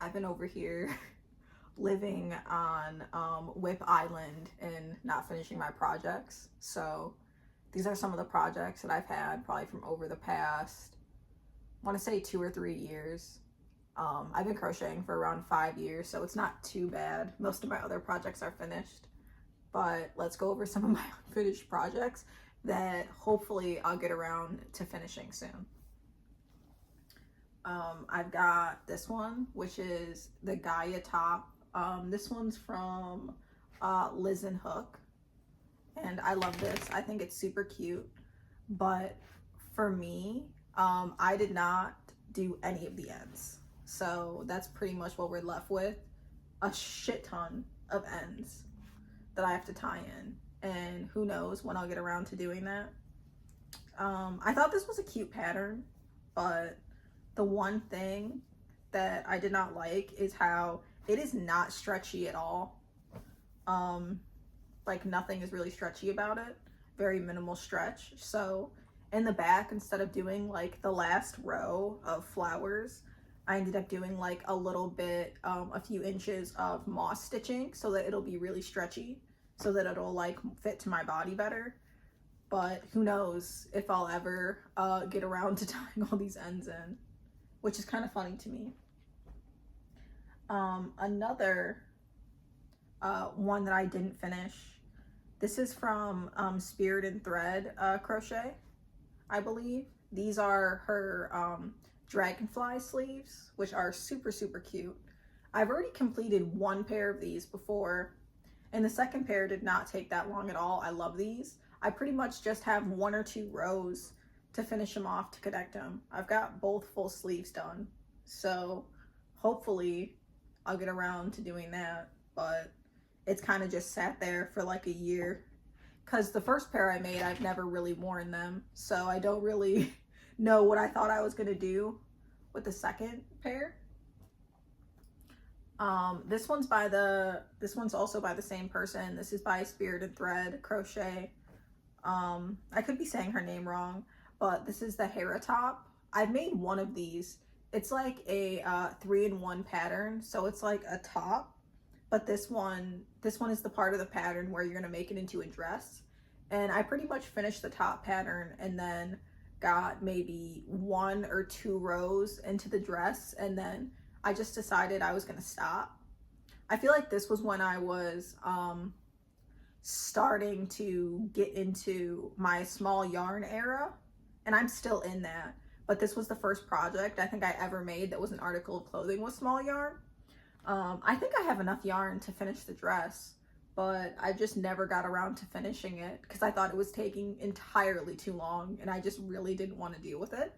I've been over here living on WIP Island and not finishing my projects. So these are some of the projects that I've had probably from over the past, I want to say 2 or 3 years. I've been crocheting for around 5 years, so it's not too bad. Most of my other projects are finished, but let's go over some of my unfinished projects that hopefully I'll get around to finishing soon. I've got this one, which is the Gaia top. This one's from Liz and Hook, and I love this. I think it's super cute, but for me, I did not do any of the ends. So that's pretty much what we're left with. A shit ton of ends that I have to tie in, and who knows when I'll get around to doing that. I thought this was a cute pattern, but the one thing that I did not like is how it is not stretchy at all. Like nothing is really stretchy about it. Very minimal stretch. So in the back, instead of doing like the last row of flowers, I ended up doing like a little bit, a few inches of moss stitching so that it'll be really stretchy, so that it'll like fit to my body better. But who knows if I'll ever get around to tying all these ends in, which is kind of funny to me. Another one that I didn't finish, this is from Spirit and Thread Crochet, I believe. These are her dragonfly sleeves, which are super, super cute. I've already completed one pair of these before, and the second pair did not take that long at all. I love these. I pretty much just have 1 or 2 rows to finish them off to connect them. I've got both full sleeves done, so hopefully I'll get around to doing that, but it's kind of just sat there for like a year because the first pair I made, I've never really worn them, so I don't really know what I thought I was gonna do with the second pair. This one's also by the same person. This is by Spirit and Thread Crochet. I could be saying her name wrong, but this is the Hera top. I've made one of these. It's like a 3-in-1 pattern, so it's like a top, but this one is the part of the pattern where you're gonna make it into a dress. And I pretty much finished the top pattern and then got maybe 1 or 2 rows into the dress, and then I just decided I was gonna stop. I feel like this was when I was starting to get into my small yarn era, and I'm still in that, but this was the first project I think I ever made that was an article of clothing with small yarn. I think I have enough yarn to finish the dress, but I just never got around to finishing it because I thought it was taking entirely too long and I just really didn't want to deal with it.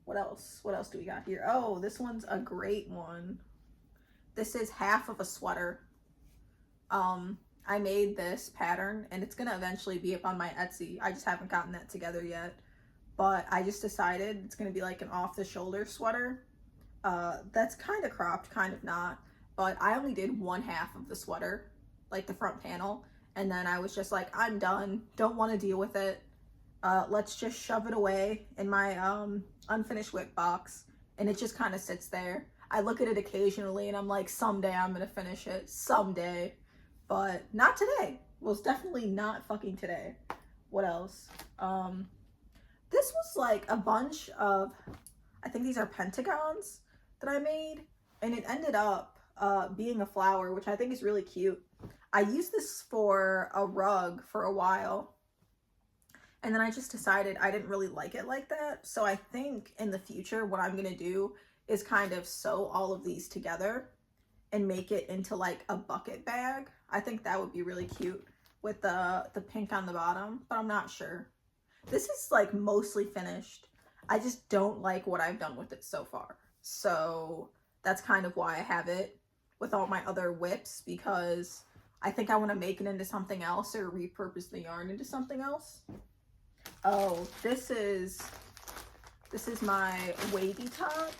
What else do we got here? Oh, this one's a great one. This is half of a sweater. I made this pattern and it's gonna eventually be up on my Etsy. I just haven't gotten that together yet, but I just decided it's gonna be like an off-the-shoulder sweater. That's kind of cropped, kind of not, but I only did 1/2 of the sweater, like the front panel, and then I was just like, I'm done, don't want to deal with it. Let's just shove it away in my unfinished WIP box, and it just kind of sits there. I look at it occasionally and I'm like, someday I'm gonna finish it, someday, but not today. Well, it's definitely not fucking today. What else? This was like a bunch of, I think these are pentagons that I made, and it ended up being a flower, which I think is really cute. I used this for a rug for a while, and then I just decided I didn't really like it like that. So I think in the future what I'm gonna do is kind of sew all of these together and make it into like a bucket bag. I think that would be really cute with the pink on the bottom, but I'm not sure. This is like mostly finished. I just don't like what I've done with it so far. So that's kind of why I have it with all my other WIPs, because I think I want to make it into something else or repurpose the yarn into something else. Oh, this is my wavy top.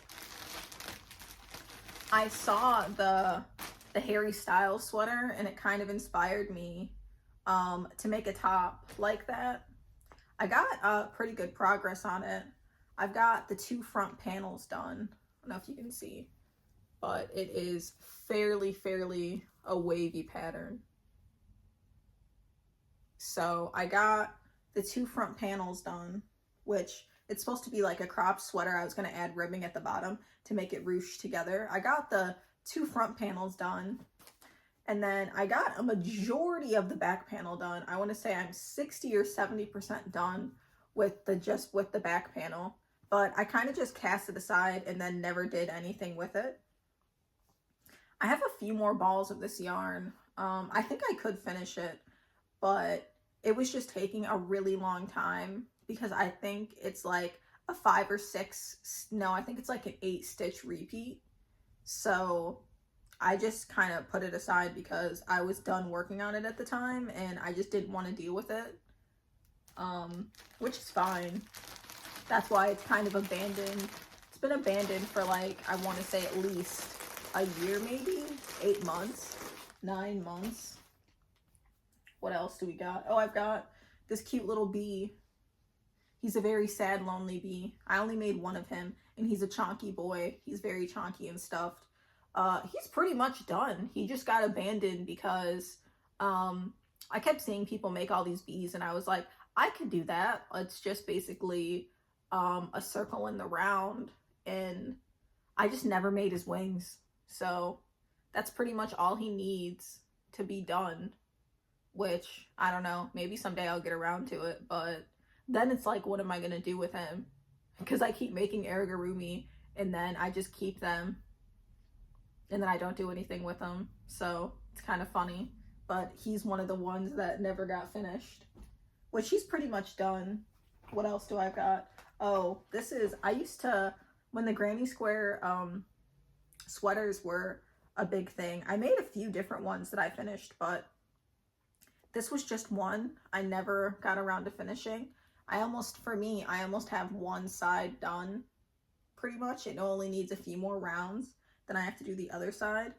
I saw the Harry Styles sweater and it kind of inspired me to make a top like that. I got pretty good progress on it. I've got the 2 front panels done. I don't know if you can see. but it is fairly a wavy pattern. So I got the 2 front panels done, which it's supposed to be like a cropped sweater. I was going to add ribbing at the bottom to make it ruche together. I got the 2 front panels done, and then I got a majority of the back panel done. I want to say I'm 60 or 70% done with the back panel, but I kind of just cast it aside and then never did anything with it. I have a few more balls of this yarn. I think I could finish it, but it was just taking a really long time because I think it's like a 5 or 6, no, I think it's like an 8 stitch repeat. So I just kind of put it aside because I was done working on it at the time and I just didn't want to deal with it, which is fine. That's why it's kind of abandoned. It's been abandoned for like, I want to say at least a year, maybe 8 months, 9 months. What else do we got? Oh, I've got this cute little bee. He's a very sad, lonely bee. I only made one of him, and he's a chonky boy. He's very chonky and stuffed. He's pretty much done. He just got abandoned because I kept seeing people make all these bees, and I was like, I could do that. It's just basically a circle in the round, and I just never made his wings. So that's pretty much all he needs to be done. Which, I don't know, maybe someday I'll get around to it, but then it's like, what am I going to do with him? Because I keep making amigurumi, and then I just keep them, and then I don't do anything with them, so it's kind of funny, but he's one of the ones that never got finished, which he's pretty much done. What else do I got? Oh, this is, I used to, when the granny square sweaters were a big thing, I made a few different ones that I finished, but this was just one. I never got around to finishing. I almost have one side done pretty much. It only needs a few more rounds. Then I have to do the other side.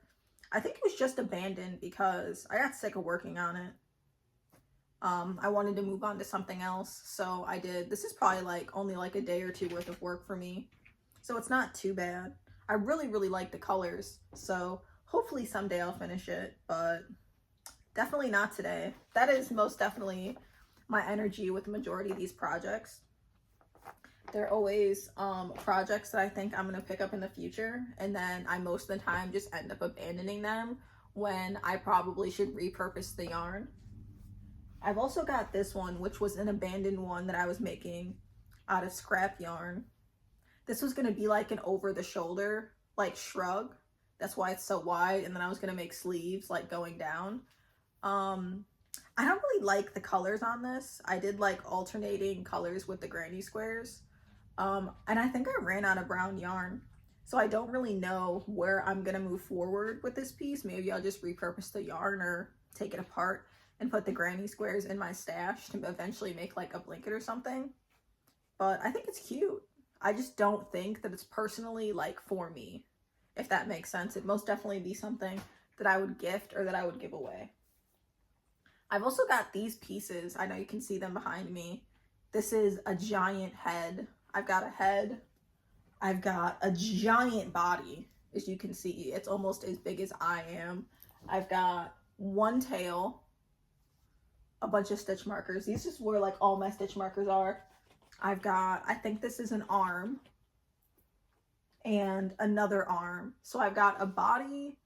I think it was just abandoned because I got sick of working on it. I wanted to move on to something else, so I did. This is probably like only like a day or 2 worth of work for me, so it's not too bad. I really like the colors, so hopefully someday I'll finish it, but definitely not today. That is most definitely my energy with the majority of these projects. They're always projects that I think I'm going to pick up in the future, and then I most of the time just end up abandoning them when I probably should repurpose the yarn. I've also got this one, which was an abandoned one that I was making out of scrap yarn. This was going to be like an over-the-shoulder, like shrug. That's why it's so wide, and then I was going to make sleeves like going down. I don't really like the colors on this. I did like alternating colors with the granny squares. And I think I ran out of brown yarn. So I don't really know where I'm going to move forward with this piece. Maybe I'll just repurpose the yarn or take it apart and put the granny squares in my stash to eventually make like a blanket or something. But I think it's cute. I just don't think that it's personally like for me, if that makes sense. It'd most definitely be something that I would gift or that I would give away. I've also got these pieces. I know you can see them behind me. This is a giant head. I've got a head. I've got a giant body, as you can see. It's almost as big as I am. I've got one tail, a bunch of stitch markers. These just where like all my stitch markers are. I've got, I think this is an arm and another arm. So I've got a body,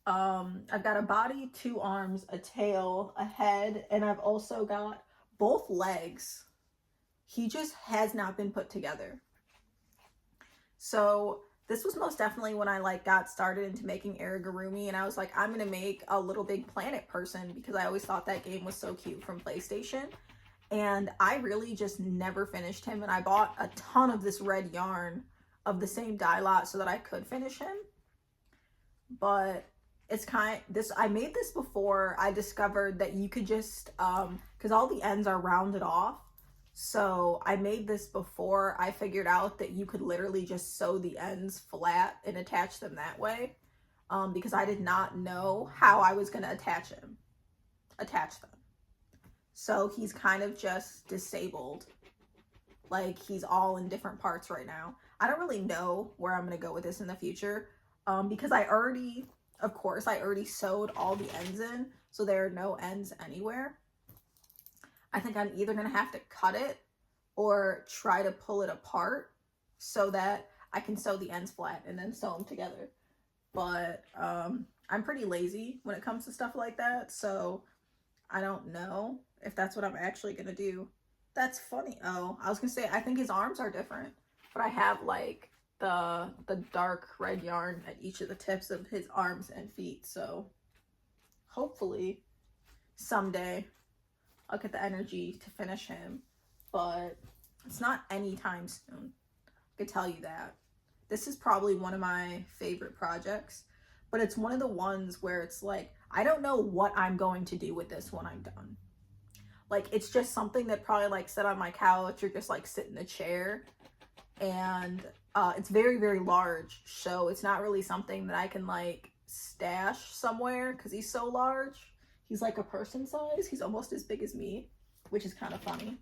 2 arms, a tail, a head, and I've also got both legs. He just has not been put together. So this was most definitely when I like got started into making amigurumi, and I was like, I'm gonna make a Little Big Planet person because I always thought that game was so cute from PlayStation. And I really just never finished him, and I bought a ton of this red yarn of the same dye lot so that I could finish him. But it's I made this before I discovered that you could just, because all the ends are rounded off. So I made this before I figured out that you could literally just sew the ends flat and attach them that way. Because I did not know how I was going to attach them. So he's kind of just disabled. Like he's all in different parts right now. I don't really know where I'm going to go with this in the future. because I already, of course, I already sewed all the ends in, so there are no ends anywhere. I think I'm either gonna have to cut it or try to pull it apart so that I can sew the ends flat and then sew them together. But I'm pretty lazy when it comes to stuff like that, so I don't know if that's what I'm actually gonna do. That's funny. Oh, I was gonna say, I think his arms are different, but I have like the dark red yarn at each of the tips of his arms and feet, so hopefully someday I'll get the energy to finish him, but it's not anytime soon. I can tell you that. This is probably one of my favorite projects, but it's one of the ones where it's like, I don't know what I'm going to do with this when I'm done. Like, it's just something that probably like sit on my couch or just like sit in a chair, and it's very, very large, so it's not really something that I can like stash somewhere because he's so large. He's like a person size. He's almost as big as me, which is kind of funny.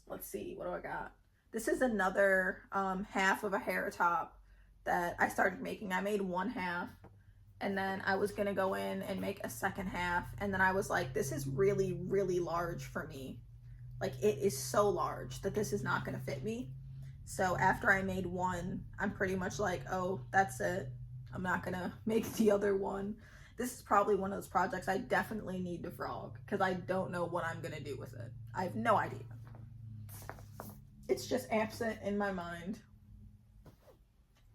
Let's see, what do I got? This is another half of a hair top that I started making. I made one half, and then I was gonna go in and make a second half, and then I was like, this is really, really large for me. Like, it is so large that this is not gonna fit me. So after I made one, I'm pretty much like, oh, that's it. I'm not gonna make the other one. This is probably one of those projects I definitely need to frog because I don't know what I'm gonna do with it. I have no idea. It's just absent in my mind.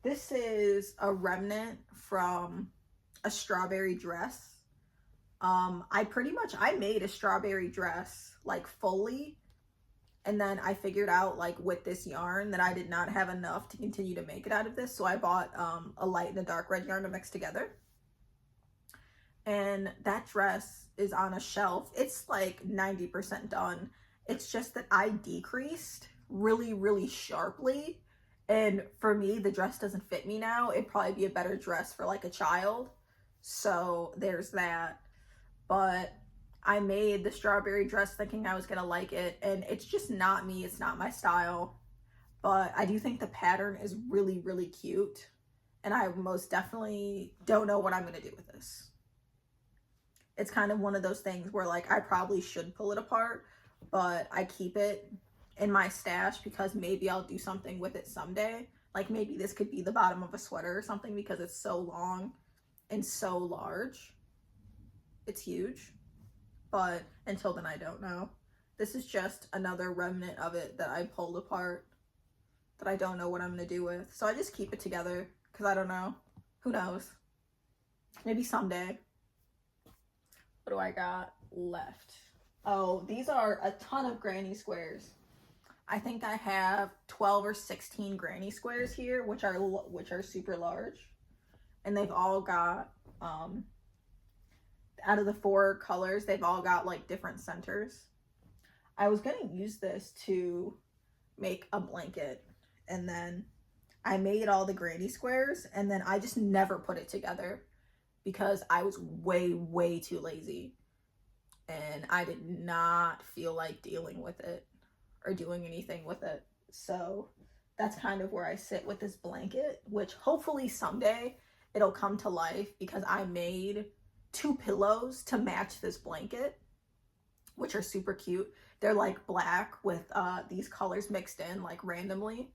This is a remnant from a strawberry dress. I made a strawberry dress like fully, and then I figured out like with this yarn that I did not have enough to continue to make it out of this, so I bought a light and a dark red yarn to mix together. And that dress is on a shelf. It's like 90% done. It's just that I decreased really, really sharply, and for me, the dress doesn't fit me now. It'd probably be a better dress for like a child, so there's that. But I made the strawberry dress thinking I was gonna like it, and it's just not me. It's not my style, but I do think the pattern is really, really cute, and I most definitely don't know what I'm gonna do with this. It's kind of one of those things where like I probably should pull it apart, but I keep it in my stash because maybe I'll do something with it someday. Like maybe this could be the bottom of a sweater or something because it's so long and so large. It's huge, but until then I don't know. This is just another remnant of it that I pulled apart that I don't know what I'm gonna do with. So I just keep it together because I don't know. Who knows? Maybe someday. What do I got left? Oh, these are a ton of granny squares. I think I have 12 or 16 granny squares here, which are super large, and they've all got out of the 4 colors, they've all got like different centers. I was gonna use this to make a blanket, and then I made all the granny squares, and then I just never put it together because I was way, way too lazy, and I did not feel like dealing with it or doing anything with it. So that's kind of where I sit with this blanket, which hopefully someday it'll come to life because I made 2 pillows to match this blanket, which are super cute. They're like black with these colors mixed in like randomly.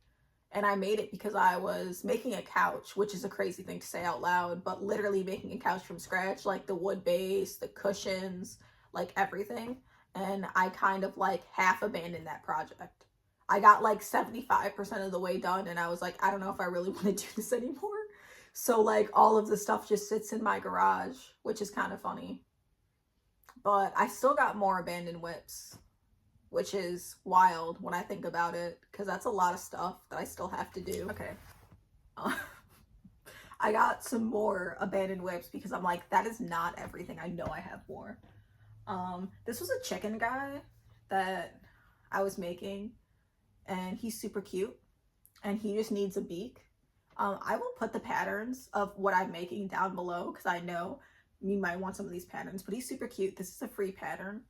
And I made it because I was making a couch, which is a crazy thing to say out loud, but literally making a couch from scratch, like the wood base, the cushions, like everything. And I kind of like half abandoned that project. I got like 75% of the way done, and I was like, I don't know if I really want to do this anymore. So like all of the stuff just sits in my garage, which is kind of funny. But I still got more abandoned WIPS, which is wild when I think about it, because that's a lot of stuff that I still have to do. Okay. I got some more abandoned WIPS because I'm like, that is not everything. I know I have more. This was a chicken guy that I was making, and he's super cute, and he just needs a beak. I will put the patterns of what I'm making down below because I know you might want some of these patterns, but he's super cute. This is a free pattern.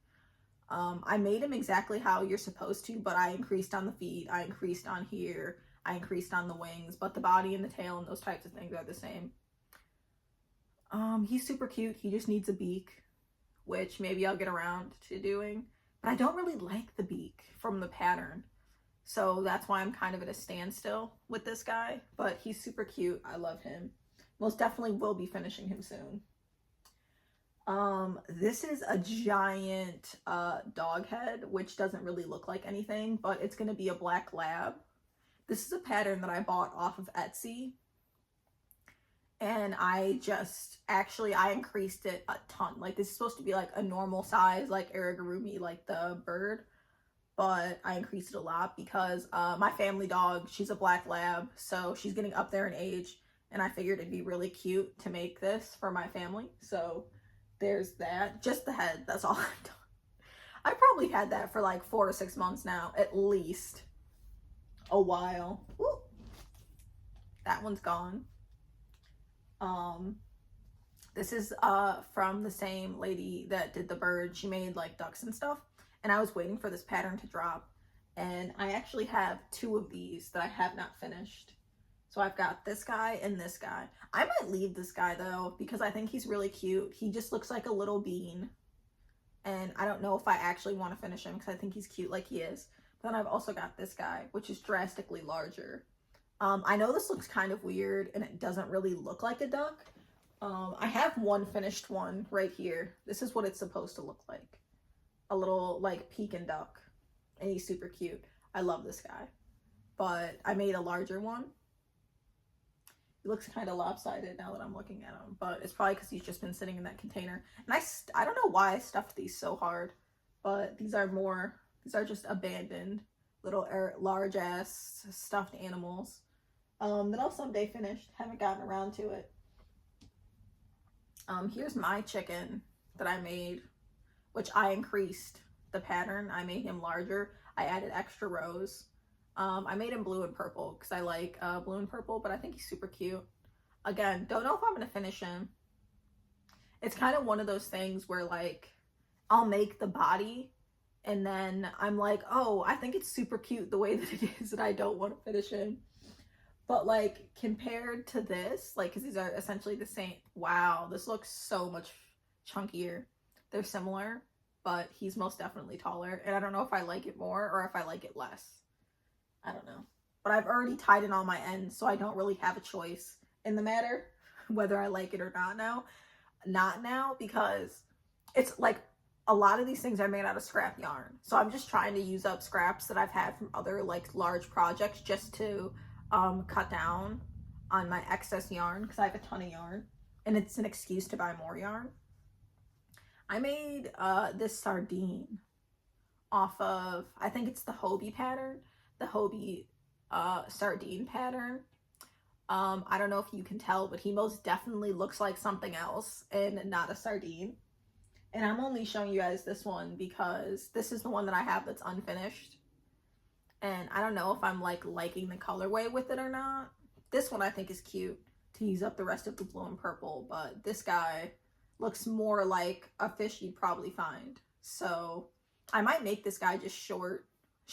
I made him exactly how you're supposed to, but I increased on the feet, I increased on here, I increased on the wings, but the body and the tail and those types of things are the same. He's super cute. He just needs a beak, which maybe I'll get around to doing. But I don't really like the beak from the pattern. So that's why I'm kind of at a standstill with this guy. But he's super cute. I love him. Most definitely will be finishing him soon. This is a giant dog head, which doesn't really look like anything, but it's going to be a black lab. This is a pattern that I bought off of Etsy. And I increased it a ton. Like, this is supposed to be like a normal size, like Aragorumi, like the bird. But I increased it a lot because my family dog, she's a black lab. So she's getting up there in age. And I figured it'd be really cute to make this for my family. So there's that. Just the head. That's all I've done. I probably had that for like 4 to 6 months now, at least. A while. Woo. That one's gone. This is from the same lady that did the bird. She made like ducks and stuff, and I was waiting for this pattern to drop, and I actually have 2 of these that I have not finished. So I've got this guy and this guy. I might leave this guy though, because I think he's really cute. He just looks like a little bean, and I don't know if I actually want to finish him because I think he's cute like he is. But then I've also got this guy, which is drastically larger. I know this looks kind of weird and it doesn't really look like a duck. I have one finished one right here. This is what it's supposed to look like. A little like Pekin duck. And he's super cute. I love this guy. But I made a larger one. He looks kind of lopsided now that I'm looking at him. But it's probably because he's just been sitting in that container. And I don't know why I stuffed these so hard. But these are just abandoned little large ass stuffed animals. That I'll someday finish. Haven't gotten around to it. Here's my chicken that I made, which I increased the pattern. I made him larger. I added extra rows. I made him blue and purple because I like blue and purple, but I think he's super cute. Again, don't know if I'm going to finish him. It's kind of one of those things where like I'll make the body and then I'm like, oh, I think it's super cute the way that it is and I don't want to finish him. But like compared to this, like, because these are essentially the same. Wow, this looks so much chunkier. They're similar, but he's most definitely taller. And I don't know if I like it more or if I like it less. I don't know. But I've already tied in all my ends, so I don't really have a choice in the matter whether I like it or not now. Not now, because it's like a lot of these things are made out of scrap yarn. So I'm just trying to use up scraps that I've had from other like large projects just to cut down on my excess yarn because I have a ton of yarn and it's an excuse to buy more yarn. I made this sardine off of, I think it's the Hobie pattern, the Hobie sardine pattern. I don't know if you can tell, but he most definitely looks like something else and not a sardine. And I'm only showing you guys this one because this is the one that I have that's unfinished. And I don't know if I'm like liking the colorway with it or not. This one I think is cute to use up the rest of the blue and purple, but this guy looks more like a fish you'd probably find. So I might make this guy just short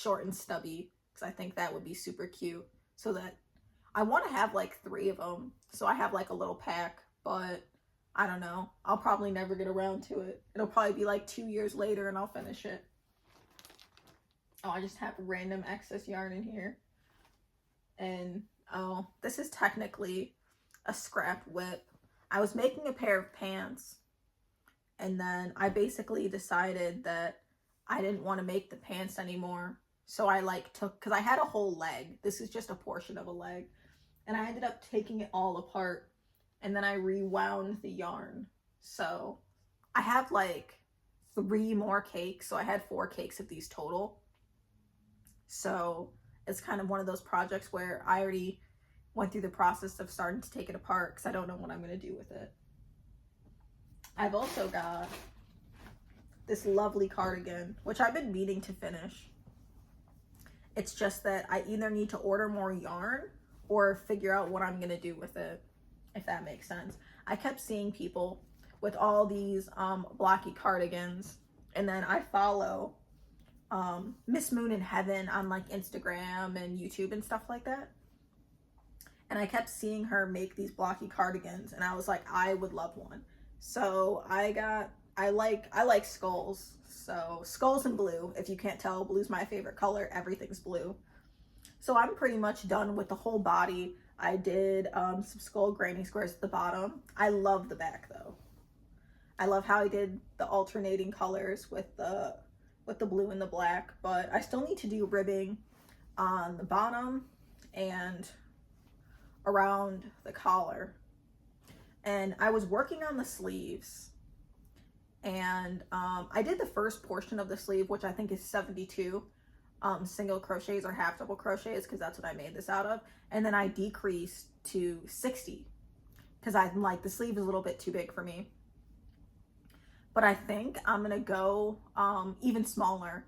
and stubby because I think that would be super cute. So that I want to have like 3 of them. So I have like a little pack, but I don't know. I'll probably never get around to it. It'll probably be like 2 years later and I'll finish it. Oh, I just have random excess yarn in here. And, oh, this is technically a scrap WIP. I was making a pair of pants. And then I basically decided that I didn't want to make the pants anymore. So I like took, because I had a whole leg. This is just a portion of a leg. And I ended up taking it all apart. And then I rewound the yarn. So I have like 3 more cakes. So I had 4 cakes of these total. So it's kind of one of those projects where I already went through the process of starting to take it apart because I don't know what I'm going to do with it. I've also got this lovely cardigan, which I've been meaning to finish. It's just that I either need to order more yarn or figure out what I'm going to do with it, if that makes sense. I kept seeing people with all these blocky cardigans, and then I follow Miss Moon in Heaven on like Instagram and YouTube and stuff like that. And I kept seeing her make these blocky cardigans, and I was like, I would love one. So I like skulls. So skulls and blue. If you can't tell, blue's my favorite color. Everything's blue. So I'm pretty much done with the whole body. I did some skull graining squares at the bottom. I love the back though. I love how I did the alternating colors with the blue and the black, but I still need to do ribbing on the bottom and around the collar. And I was working on the sleeves, and I did the first portion of the sleeve, which I think is 72 single crochets or half double crochets, because that's what I made this out of. And then I decreased to 60 because I'm like, the sleeve is a little bit too big for me. But I think I'm gonna go even smaller,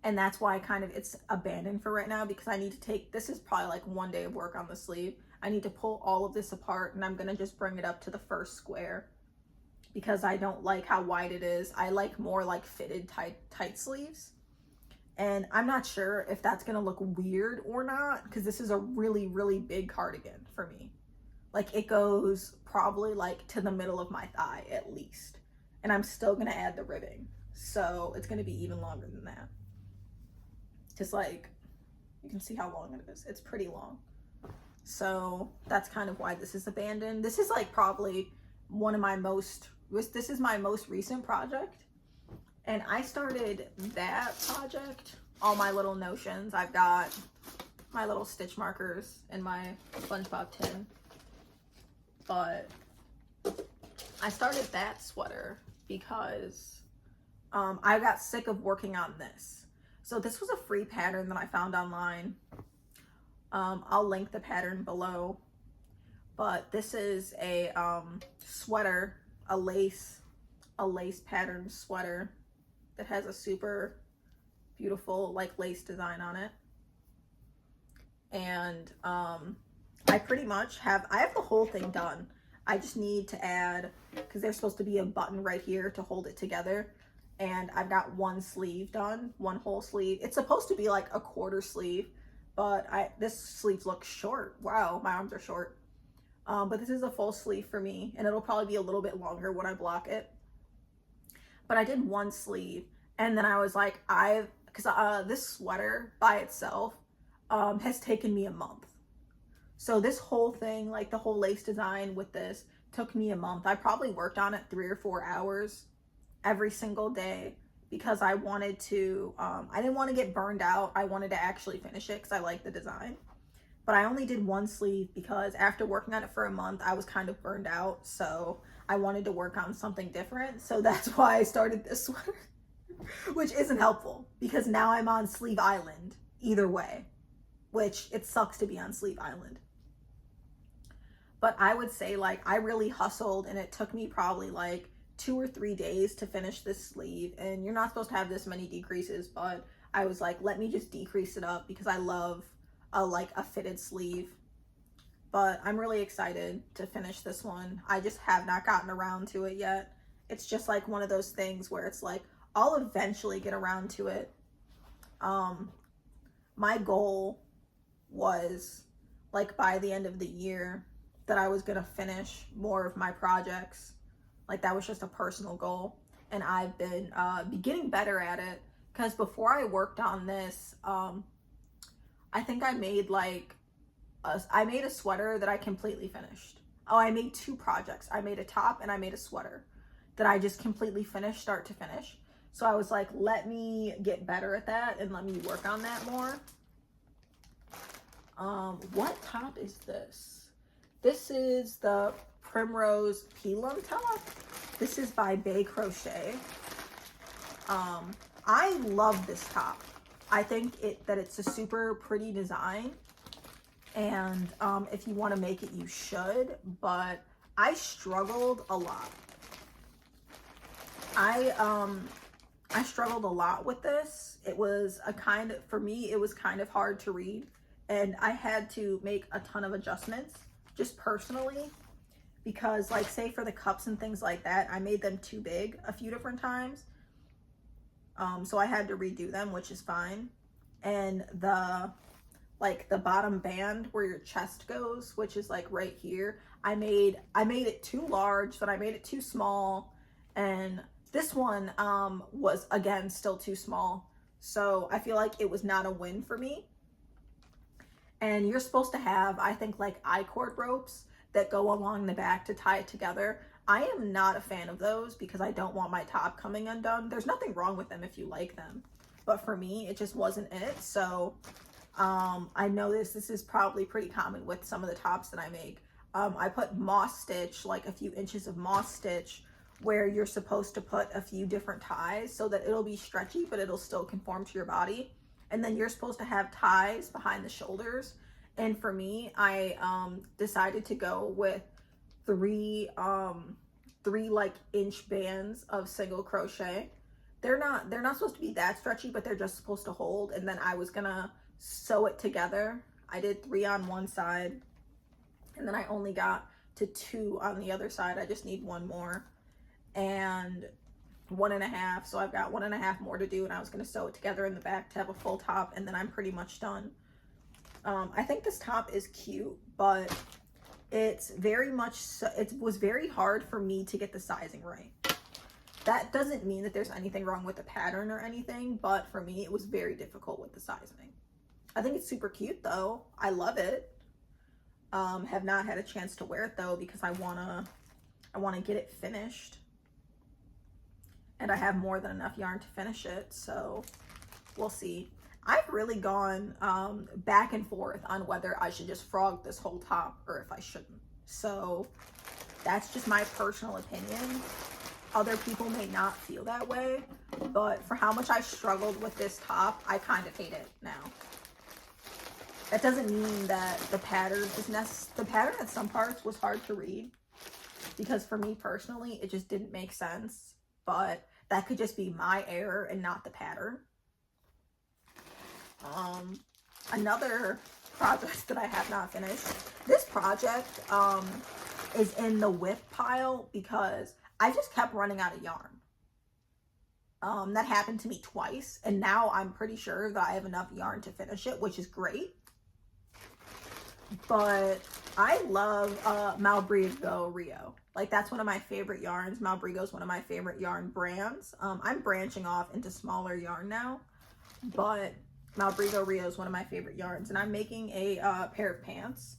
and that's why it's abandoned for right now, because I need to take, this is probably like 1 day of work on the sleeve. I need to pull all of this apart, and I'm gonna just bring it up to the first square because I don't like how wide it is. I like more like fitted tight sleeves. And I'm not sure if that's gonna look weird or not, because this is a really, really big cardigan for me. Like, it goes probably like to the middle of my thigh at least. And I'm still gonna add the ribbing. So it's gonna be even longer than that. Just like, you can see how long it is. It's pretty long. So that's kind of why this is abandoned. This is like probably this is my most recent project. And I started that project, all my little notions. I've got my little stitch markers in my SpongeBob tin. But I started that sweater because I got sick of working on this. So this was a free pattern that I found online. I'll link the pattern below. But this is a sweater, a lace pattern sweater that has a super beautiful like lace design on it. And I pretty much have the whole thing done. I just need to add, because there's supposed to be a button right here to hold it together, and I've got one sleeve done, one whole sleeve. It's supposed to be like a quarter sleeve, but this sleeve looks short. Wow, my arms are short. But this is a full sleeve for me, and it'll probably be a little bit longer when I block it. But I did one sleeve, and then I was like, because this sweater by itself has taken me a month. So this whole thing, like the whole lace design with this, took me a month. I probably worked on it 3 or 4 hours every single day, because I wanted to, I didn't want to get burned out. I wanted to actually finish it because I like the design. But I only did one sleeve because after working on it for a month, I was kind of burned out. So I wanted to work on something different. So that's why I started this sweater, which isn't helpful because now I'm on Sleeve Island either way, which it sucks to be on Sleeve Island. But I would say like I really hustled, and it took me probably like 2 or 3 days to finish this sleeve. And you're not supposed to have this many decreases, but I was like, let me just decrease it up because I love a fitted sleeve. But I'm really excited to finish this one. I just have not gotten around to it yet. It's just like one of those things where it's like, I'll eventually get around to it. My goal was like by the end of the year that I was gonna finish more of my projects. Like that was just a personal goal, and I've been getting better at it, because before I worked on this, I think I made I made a sweater that I completely finished. Oh, I made 2 projects. I made a top and I made a sweater that I just completely finished start to finish. So I was like, let me get better at that and let me work on that more. What top is this? This is the Primrose Pelum top. This is by Bay Crochet. I love this top. I think that it's a super pretty design, and if you want to make it, you should, but I struggled a lot. I struggled a lot with this. It was for me, it was kind of hard to read, and I had to make a ton of adjustments just personally, because like say for the cups and things like that, I made them too big a few different times. So I had to redo them, which is fine. And the bottom band where your chest goes, which is like right here, I made it too large, then I made it too small, and this one was again still too small. So I feel like it was not a win for me. And you're supposed to have, I think, like I-cord ropes that go along the back to tie it together. I am not a fan of those because I don't want my top coming undone. There's nothing wrong with them if you like them, but for me, it just wasn't it. So I know this is probably pretty common with some of the tops that I make. I put moss stitch, like a few inches of moss stitch, where you're supposed to put a few different ties so that it'll be stretchy, but it'll still conform to your body. And then you're supposed to have ties behind the shoulders. And for me, I decided to go with three like inch bands of single crochet. They're not supposed to be that stretchy, but they're just supposed to hold. And then I was gonna sew it together. I did 3 on one side, and then I only got to 2 on the other side. I just need 1 more, and 1.5. So I've got 1.5 more to do, and I was going to sew it together in the back to have a full top, and then I'm pretty much done. I think this top is cute, but it's very much so, it was very hard for me to get the sizing right. That doesn't mean that there's anything wrong with the pattern or anything, but for me it was very difficult with the sizing. I think it's super cute though. I love it. Have not had a chance to wear it though because I wanna get it finished, and I have more than enough yarn to finish it, so we'll see. I've really gone back and forth on whether I should just frog this whole top or if I shouldn't. So that's just my personal opinion. Other people may not feel that way, but for how much I struggled with this top, I kind of hate it now. That doesn't mean that the pattern at some parts was hard to read, because for me personally, it just didn't make sense, but that could just be my error and not the pattern. Another project that I have not finished. This project is in the WIP pile because I just kept running out of yarn. That happened to me twice, and now I'm pretty sure that I have enough yarn to finish it, which is great. But I love Malbrigo Rio. Like, that's one of my favorite yarns. Malbrigo is one of my favorite yarn brands. I'm branching off into smaller yarn now, but Malbrigo Rio is one of my favorite yarns, and I'm making a pair of pants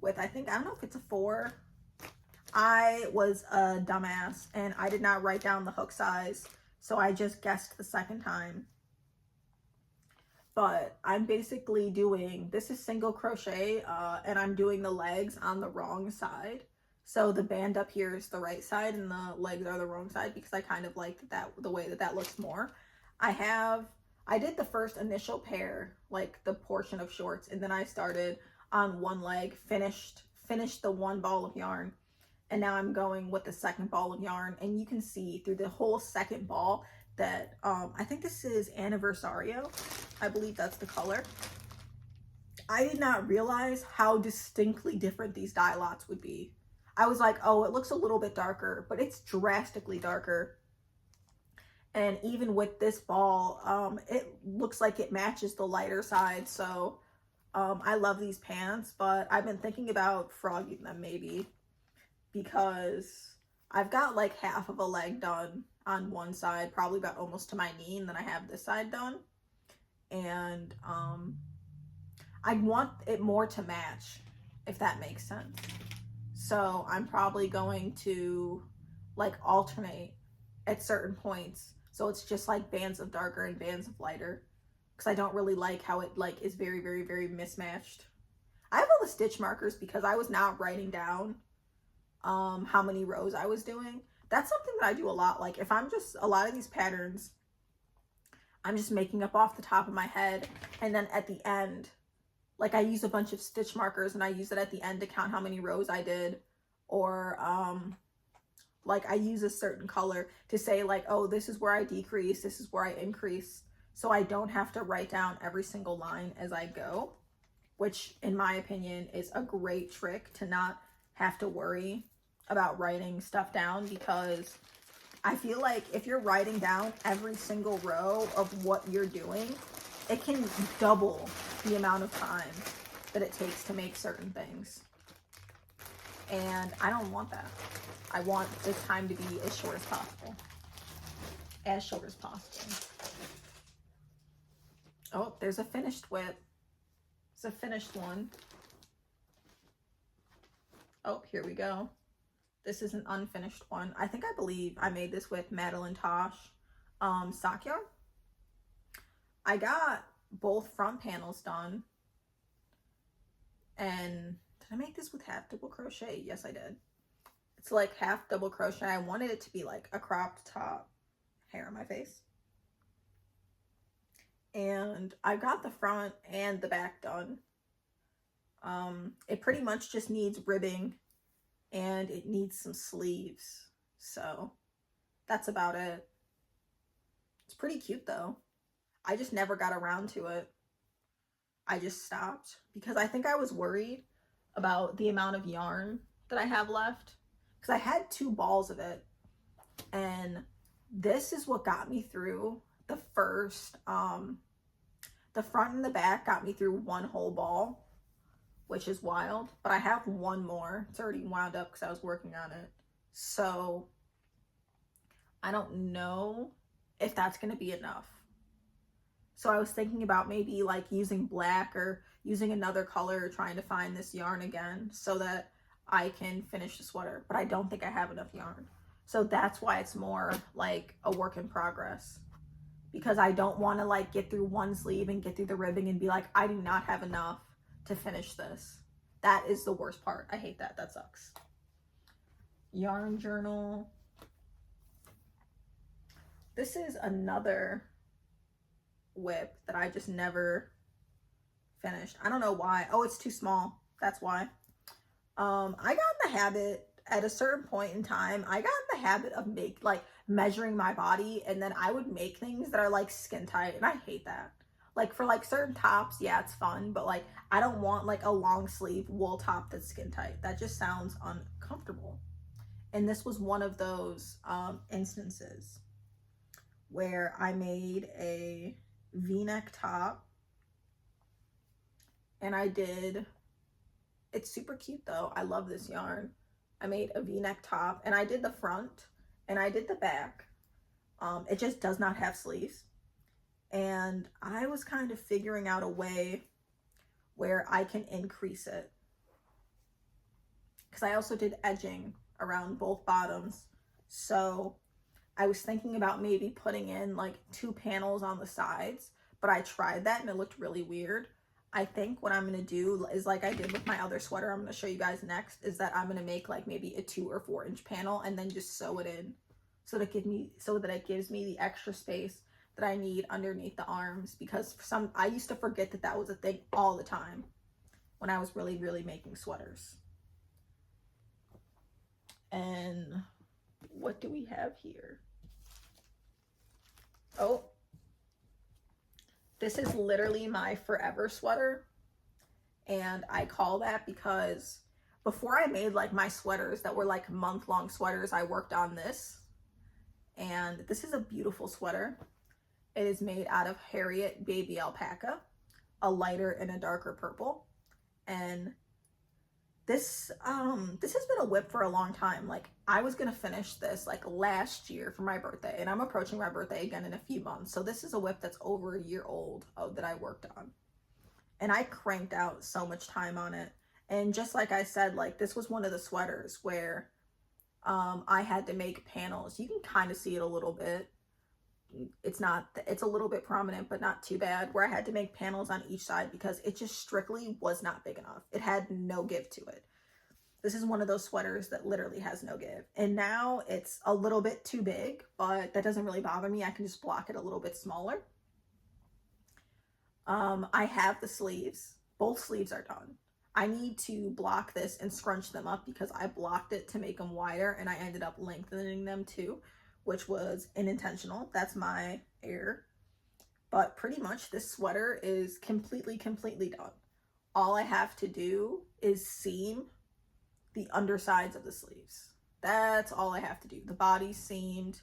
with, I don't know if it's a 4. I was a dumbass and I did not write down the hook size, so I just guessed the second time. But I'm basically doing, this is single crochet, and I'm doing the legs on the wrong side. So the band up here is the right side and the legs are the wrong side because I kind of like that, the way that looks more. I did the first initial pair, like the portion of shorts, and then I started on one leg, finished the one ball of yarn, and now I'm going with the second ball of yarn, and you can see through the whole second ball that I think this is Anniversario. I believe that's the color. I did not realize how distinctly different these dye lots would be. I was like, oh, it looks a little bit darker, but it's drastically darker. And even with this ball, it looks like it matches the lighter side. So I love these pants, but I've been thinking about frogging them maybe, because I've got like half of a leg done on one side, probably about almost to my knee, and then I have this side done. And I want it more to match, if that makes sense. So I'm probably going to like alternate at certain points, so it's just like bands of darker and bands of lighter, because I don't really like how it like is very, very, very mismatched. I have all the stitch markers because I was not writing down how many rows I was doing. That's something that I do a lot. Like, if I'm just, a lot of these patterns I'm just making up off the top of my head, and then at the end, like, I use a bunch of stitch markers and I use it at the end to count how many rows I did, or like I use a certain color to say like, oh, this is where I decrease, this is where I increase, so I don't have to write down every single line as I go, which in my opinion is a great trick to not have to worry about writing stuff down, because I feel like if you're writing down every single row of what you're doing, it can double the amount of time that it takes to make certain things. And I don't want that. I want the time to be as short as possible. As short as possible. Oh, there's a finished WIP. It's a finished one. Oh, here we go. This is an unfinished one. I believe I made this with Madeline Tosh sock yarn. I got both front panels done. And did I make this with half double crochet? Yes, I did. It's like half double crochet. I wanted it to be like a cropped top. Hair on my face. And I got the front and the back done. It pretty much just needs ribbing and it needs some sleeves. So that's about it. It's pretty cute though. I just never got around to it. I just stopped because I think I was worried about the amount of yarn that I have left, because I had 2 balls of it, and this is what got me through the first, the front and the back got me through 1 whole ball, which is wild, but I have 1 more. It's already wound up because I was working on it. So I don't know if that's going to be enough. So I was thinking about maybe like using black or using another color, trying to find this yarn again so that I can finish the sweater, but I don't think I have enough yarn. So that's why it's more like a work in progress, because I don't want to like get through 1 sleeve and get through the ribbing and be like, I do not have enough to finish this. That is the worst part. I hate that. That sucks. Yarn journal. This is another WIP that I just never finished. I don't know why. Oh, it's too small. That's why. I got in the habit at a certain point in time, I got in the habit of measuring my body, and then I would make things that are like skin tight, and I hate that. Like for like certain tops, yeah, it's fun, but like I don't want like a long sleeve wool top that's skin tight. That just sounds uncomfortable. And this was one of those instances where I made a V-neck top, and it's super cute though. I love this yarn. I made a V-neck top, and I did the front and I did the back. It just does not have sleeves. And I was kind of figuring out a way where I can increase it, because I also did edging around both bottoms. So I was thinking about maybe putting in like 2 panels on the sides, but I tried that and it looked really weird. I think what I'm going to do is like I did with my other sweater, I'm going to show you guys next, is that I'm going to make like maybe a 2 or 4 inch panel and then just sew it in so that it gives me the extra space that I need underneath the arms, because I used to forget that that was a thing all the time when I was really making sweaters. And what do we have here? Oh, this is literally my forever sweater. And I call that because before I made like my sweaters that were like month-long sweaters, I worked on this. And this is a beautiful sweater. It is made out of Harriet baby alpaca, a lighter and a darker purple. And this has been a WIP for a long time. Like I was gonna finish this like last year for my birthday, and I'm approaching my birthday again in a few months. So this is a WIP that's over a year old that I worked on. And I cranked out so much time on it. And just like I said, like this was one of the sweaters where I had to make panels. You can kind of see it a little bit. It's a little bit prominent, but not too bad, where I had to make panels on each side because it just strictly was not big enough. It had no give to it. This is one of those sweaters that literally has no give. And now it's a little bit too big, but that doesn't really bother me. I can just block it a little bit smaller. I have the sleeves. Both sleeves are done. I need to block this and scrunch them up because I blocked it to make them wider, and I ended up lengthening them too, which was unintentional. That's my error. But pretty much this sweater is completely done. All I have to do is seam the undersides of the sleeves. That's all I have to do. The body's seamed.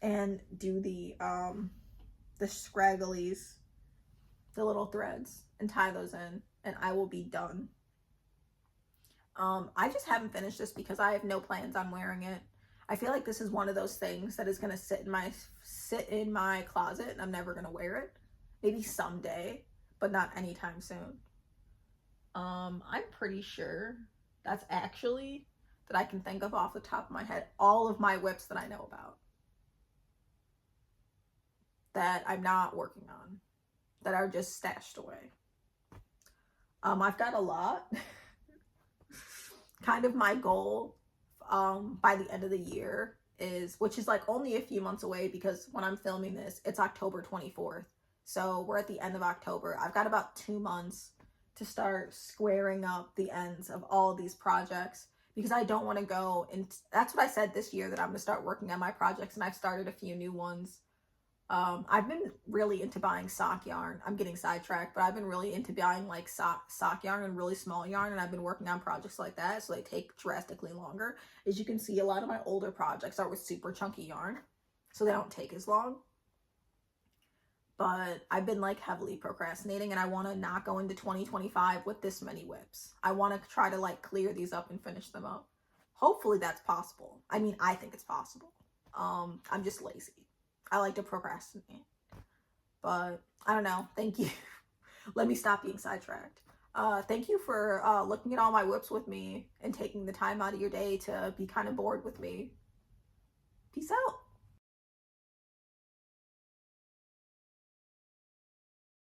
and do the scragglies, the little threads, and tie those in, and I will be done. I just haven't finished this because I have no plans on wearing it. I feel like this is one of those things that is gonna sit in my closet and I'm never gonna wear it. Maybe someday, but not anytime soon. I'm pretty sure that's actually, that I can think of off the top of my head, all of my WIPs that I know about that I'm not working on, that are just stashed away. I've got a lot. Kind of my goal by the end of the year is, which is like only a few months away because when I'm filming this, it's October 24th. So we're at the end of October. I've got about 2 months to start squaring up the ends of all of these projects because I don't want to go, and that's what I said this year, that I'm going to start working on my projects, and I've started a few new ones. I've been really into buying sock yarn. I'm getting sidetracked, but I've been really into buying like sock yarn and really small yarn, and I've been working on projects like that, so they take drastically longer. As you can see, a lot of my older projects are with super chunky yarn, so they don't take as long. But I've been like heavily procrastinating, and I want to not go into 2025 with this many WIPs. I want to try to like clear these up and finish them up. Hopefully that's possible. I mean, I think it's possible. I'm just lazy. I like to procrastinate, but I don't know. Thank you. Let me stop being sidetracked. Thank you for looking at all my WIPs with me and taking the time out of your day to be kind of bored with me. Peace out.